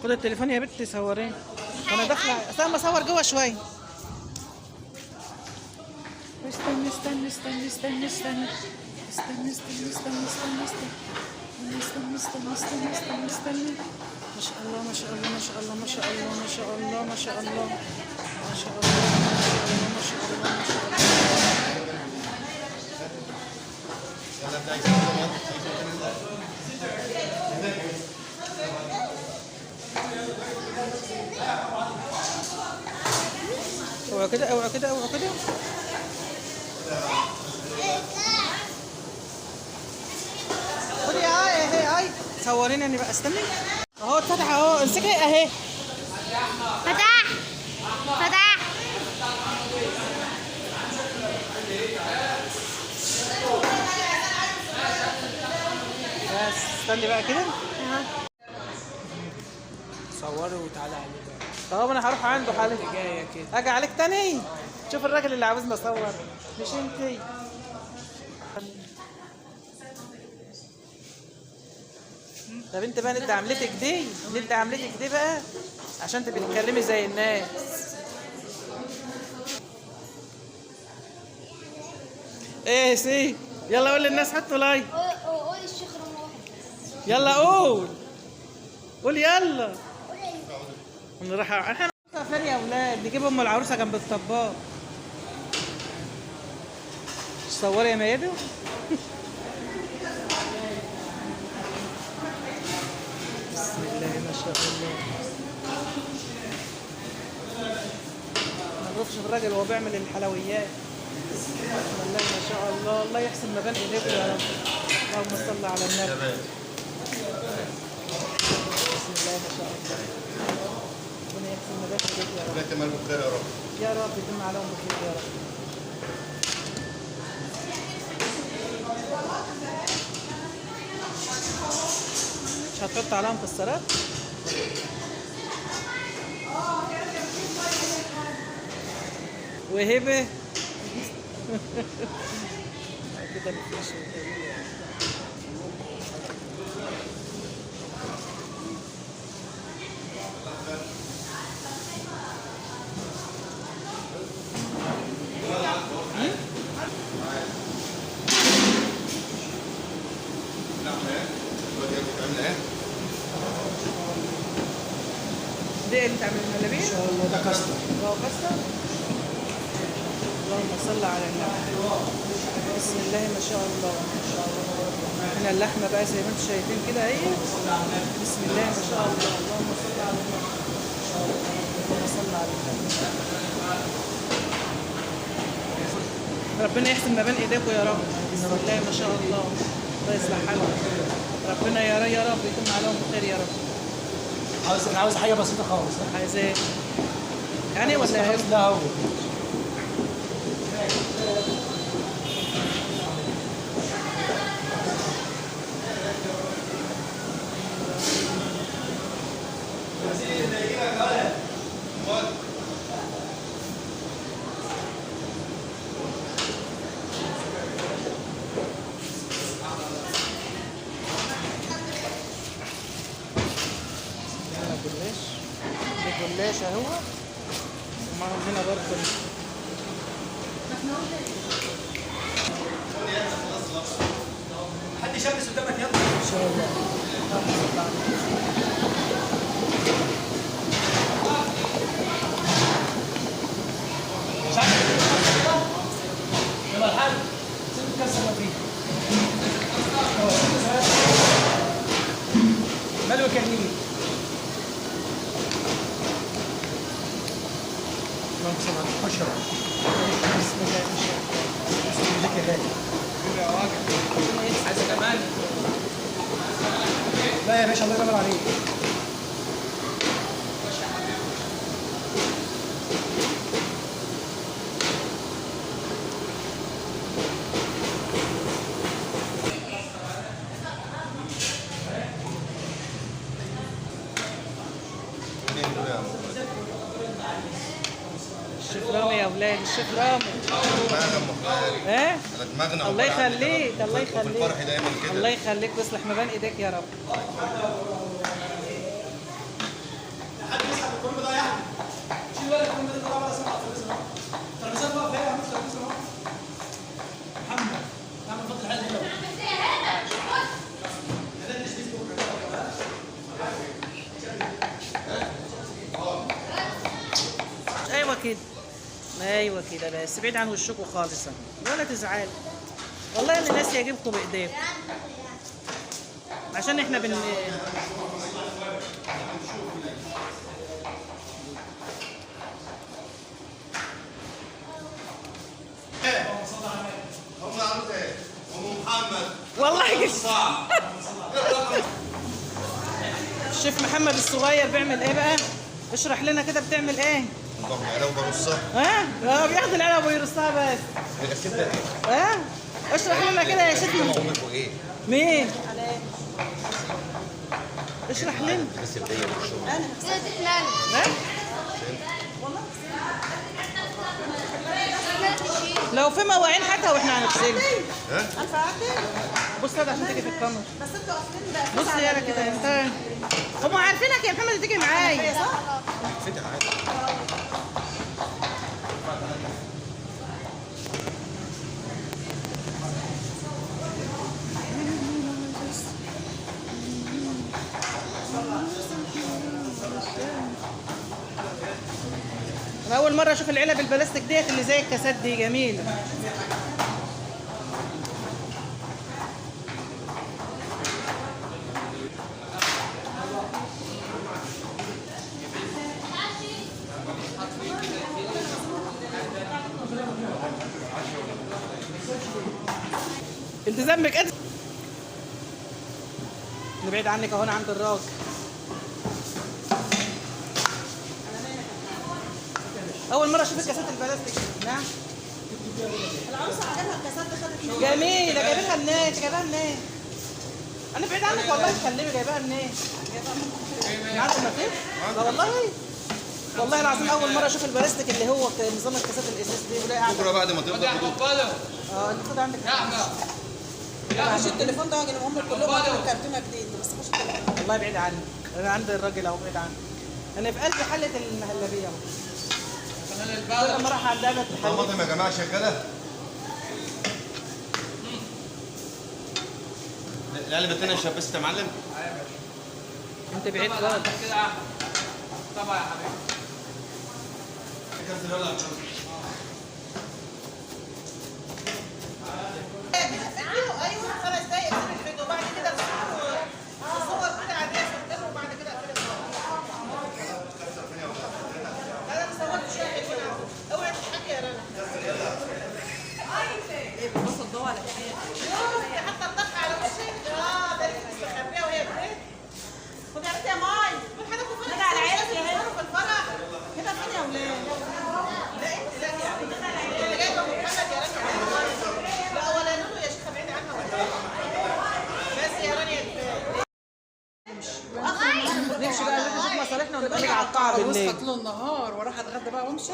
خد التليفون يا بنتي صورين. انا داخله استنى اصور جوه شويه. استنى استنى استنى استنى استنى استنى استنى استنى استنى استنى استنى استنى استنى استنى. ما شاء الله ما شاء الله ما شاء الله ما شاء الله ما شاء الله ما شاء الله ما شاء الله ما شاء الله ما شاء الله. اوعى كده اوعى كده اوعى كده. خدي هاي اهي هاي صوريني انا بقى. استني اهو اتفتح اهو. امسكي اهي. فتح فتح. بس استني بقى كده. اهو. صوري وتعالى عليه بقى. طب انا هروح عنده حالك جايه كده. اجي عليك تاني. شوف الراجل اللي عاوزني اصور مش انتي. طب انت بقى ندي عملتك دي، ندي عملتك دي بقى عشان تبقي تتكلمي زي الناس. ايه سي يلا قول للناس حطوا لايك. قول الشيخ رقم واحد. يلا قول قول يلا. انا راح احنا فين يا اولاد؟ نجيب ام العروسه جنب الطباخ. صوري يا ميادو. بسم الله ما شاء الله. ما نروحش في الراجل وهو بيعمل الحلويات. بسم الله ما شاء الله. الله يحسن مبان ايديكم يا رب. اللهم صل على النبي. بسم الله ما شاء الله. ربنا يحسن مبان ايديكم يا رب. يتم بخير يا رب. يا رب يتم عليهم بخير يا رب. مش هتحط عليها مكسرات؟ وهبه كده مفيش. دي اللي تعمل المهلبية؟ ان شاء الله ده كاستر. هو كاستر؟ اللهم صل على النبي. بسم الله ما شاء الله. هنا اللحمة بقى زي ما انتم شايفين كده اهي. بسم الله ما شاء الله. اللهم صل على النبي. اللهم صل على النبي. ربنا يحسن ما بين ايديكم يا رب. بسم الله ما شاء الله. الله يصلح حالكم. ربنا يا رب يكون عليهم بخير يا رب. انا عاوز حاجه بسيطه خالص. عايز ايه؟ يعني ولا ايه؟ لا هو جلاش. ده جلاش اهو. ومعهم هنا برضه حد يشمس قدامك يلا ان شاء الله. يلا الحاج سيب الكاسه ما فيه. ملوك النيل. بسم الله ما شاء الله. بسم الله كذلك. عايز كمان؟ لا يا باشا الله ينور عليك. الشيخ رامي يا اولاد. الشيخ رامي ايه؟ على دماغنا. الله يخليك الله يخليك. الفرح دايما كده. الله يخليك ويصلح مبان ايديك يا رب. ايوه كده بس بعيد عن وشكوا خالص ولا تزعل. والله اللي ناس يجيبكم بايديكم عشان احنا والله الشيف محمد الصغير بيعمل ايه بقى؟ اشرح لنا كده بتعمل ايه؟ باخد العلب وبرصها. ها؟ بياخد العلب ويرصها بس. الكبده ايه؟ ها؟ اشرح لنا كده يا شيف. امكم ايه؟ مين؟ اشرح لنا. بس البدايه والشغل. كده تحلال. ها؟ لو في مواعين حتى واحنا هنغسلها. ها؟ بص هذا عشان تيجي في الكاميرا. بس انتوا قافلين بص يالا كده انت. هم عارفينك يا محمد تيجي معايا. فتح عادي. انا اول مره اشوف العلب البلاستيك ديت اللي زي الكاسات دي جميله. انت ذنبك انت. نبعد عنك اهو، انا عند الراجل. اول مره اشوف الكاسات البلاستيك. نعم العروسه عجبها الكاسات دي خدت مني. جميله. جايبينها منين؟ جايباها منين؟ انا بعيد عنك والله. اتكلمي جايباها منين؟ من عند المكان؟ لا والله. والله العظيم اول مره اشوف البلاستيك اللي هو نظام الكاسات الازاز دي. ولاقي قاعده. بكره بعد ما تفضى انت خد عندك. لا مش التليفون ده هم كلهم عملوا كرتونه جديد بس مش التليفون. والله بعيد عني. انا عند الراجل اهو بعيد عني. انا في قلب حله المهلبيه اهو. لما راح عند قلب الحله. طماطم يا جماعه شغاله. العلبه الثانيه شبست يا معلم. انت بعيد خالص. كده احلى طبعا يا حبيبي. كنزل يلا ايوه 5 دقايق الفيديو وبعد كده الصور كده عاديه صورتهم وبعد كده انا ما صورتش شويه اوعي تضحكي يا رنا. ايه بتبص الضوء على ايه؟ حتى الضحكه على وشك. ده اللي مستخبيه وهي بتضحك. خدي عرفتي يا ماي كل حاجه في فرح على عينك يا هنا في الفرح كده فين يا ولاد؟ لا انت لا يعني اللي جايبه محمد يا رنا. لا ولا نونو يا شيخه بعيد عنها بس يا رانيا نمشي بقى نشوف مصالحنا ونبقى نيجي على القاعه بالليل. طول النهار واروح اتغدى بقى وامشي.